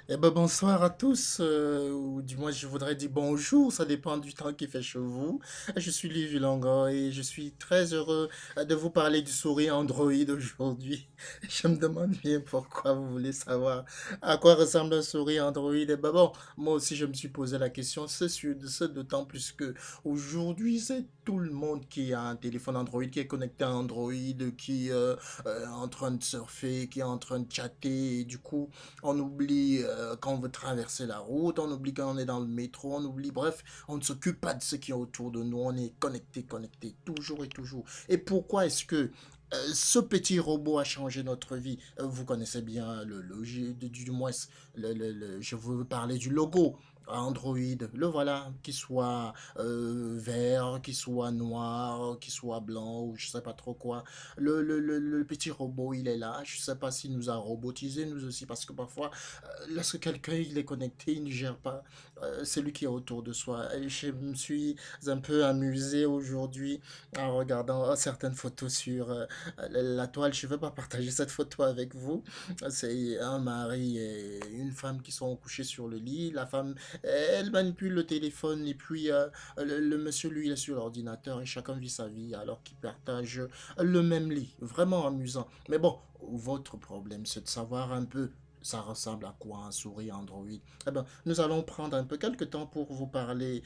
Eh ben, bonsoir à tous, ou du moins je voudrais dire bonjour, ça dépend du temps qu'il fait chez vous. Je suis Liv Longo et je suis très heureux de vous parler du souris Android aujourd'hui. Je me demande bien pourquoi vous voulez savoir à quoi ressemble un souris Android. Eh ben bon, moi aussi je me suis posé la question, c'est d'autant plus que aujourd'hui c'est tout le monde qui a un téléphone Android, qui est connecté à Android, qui est en train de surfer, qui est en train de chatter et du coup on oublie quand on veut traverser la route, on oublie quand on est dans le métro, on oublie, bref, on ne s'occupe pas de ce qui est autour de nous, on est connecté, connecté, toujours et toujours. Et pourquoi est-ce que ce petit robot a changé notre vie? Vous connaissez bien le logis, du moins, je veux parler du logo. Android, le voilà, qu'il soit vert, qu'il soit noir, qu'il soit blanc ou je sais pas trop quoi. Le petit robot, il est là. Je sais pas s'il nous a robotisé, nous aussi, parce que parfois, lorsque quelqu'un il est connecté, il ne gère pas celui qui est autour de soi. Et je me suis un peu amusé aujourd'hui en regardant certaines photos sur la toile. Je ne vais pas partager cette photo avec vous. C'est un mari et une femme qui sont couchés sur le lit. La femme, elle manipule le téléphone et puis le monsieur, lui, il est sur l'ordinateur et chacun vit sa vie alors qu'ils partagent le même lit. Vraiment amusant. Mais bon, votre problème, c'est de savoir un peu ça ressemble à quoi un souris Android. Eh ben, nous allons prendre un peu quelques temps pour vous parler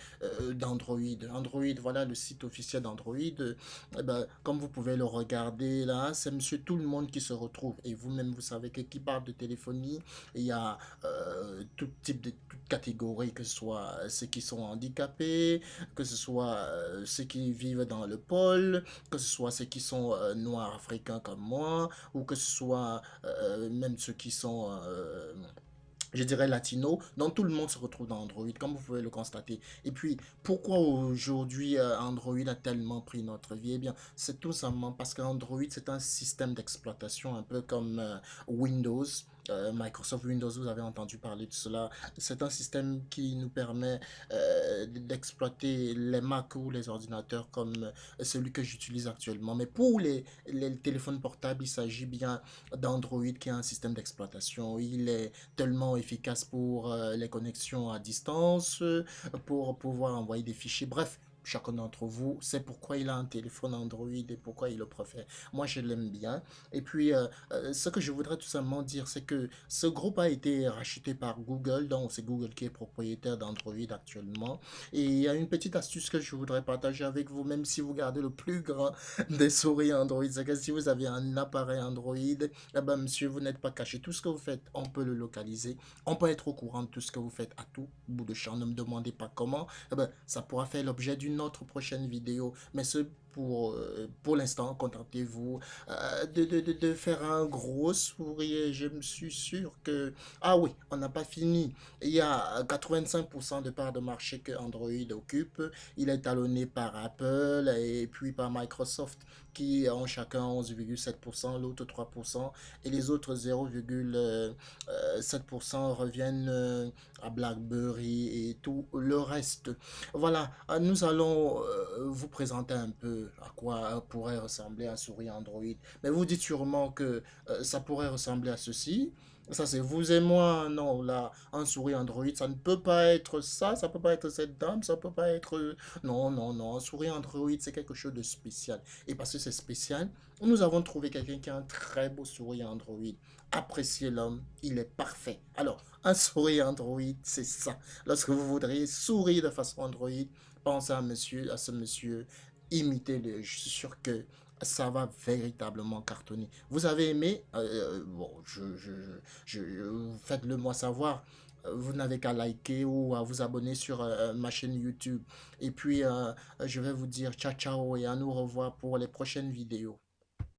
d'Android. Android, voilà le site officiel d'Android. Eh ben, comme vous pouvez le regarder là, c'est monsieur tout le monde qui se retrouve. Et vous-même, vous savez que qui parle de téléphonie, il y a tout type de toute catégorie, que ce soit ceux qui sont handicapés, que ce soit ceux qui vivent dans le pôle, que ce soit ceux qui sont noirs africains comme moi, ou que ce soit même ceux qui sont je dirais latino, donc tout le monde se retrouve dans Android, comme vous pouvez le constater. Et puis, pourquoi aujourd'hui Android a tellement pris notre vie? Eh bien, c'est tout simplement parce qu'Android, c'est un système d'exploitation un peu comme Windows. Microsoft Windows, vous avez entendu parler de cela. C'est un système qui nous permet d'exploiter les Mac ou les ordinateurs comme celui que j'utilise actuellement. Mais pour les téléphones portables, il s'agit bien d'Android qui est un système d'exploitation. Il est tellement efficace pour les connexions à distance, pour pouvoir envoyer des fichiers. Bref, chacun d'entre vous sait pourquoi il a un téléphone Android et pourquoi il le préfère. Moi, je l'aime bien. Et puis, ce que je voudrais tout simplement dire, c'est que ce groupe a été racheté par Google, donc c'est Google qui est propriétaire d'Android actuellement. Et il y a une petite astuce que je voudrais partager avec vous, même si vous gardez le plus grand des souris Android, c'est que si vous avez un appareil Android, eh ben, monsieur, vous n'êtes pas caché. Tout ce que vous faites, on peut le localiser. On peut être au courant de tout ce que vous faites à tout bout de champ. Ne me demandez pas comment. Eh ben, ça pourra faire l'objet d'une autre prochaine vidéo. Mais ce pour l'instant, contentez-vous de faire un gros sourire. Je me suis sûr que... Ah oui, on n'a pas fini. Il y a 85% de part de marché que Android occupe. Il est talonné par Apple et puis par Microsoft qui ont chacun 11,7%, l'autre 3%, et les autres 0,7% reviennent à BlackBerry et tout le reste. Voilà, nous allons vous présenter un peu à quoi pourrait ressembler un souris Android. Mais vous dites sûrement que ça pourrait ressembler à ceci. Ça, c'est vous et moi. Non, là, un souris Android, ça ne peut pas être ça, ça peut pas être cette dame, ça peut pas être... Non, non, non, un souris Android, c'est quelque chose de spécial. Et parce que c'est spécial, nous avons trouvé quelqu'un qui a un très beau sourire Android. Appréciez l'homme, il est parfait. Alors, un sourire Android, c'est ça. Lorsque vous voudriez sourire de façon Android, pensez à ce monsieur, imitez-le. Je suis sûr que ça va véritablement cartonner. Vous avez aimé? Bon, faites-le moi savoir. Vous n'avez qu'à liker ou à vous abonner sur ma chaîne YouTube. Et puis, je vais vous dire ciao ciao et à nous revoir pour les prochaines vidéos.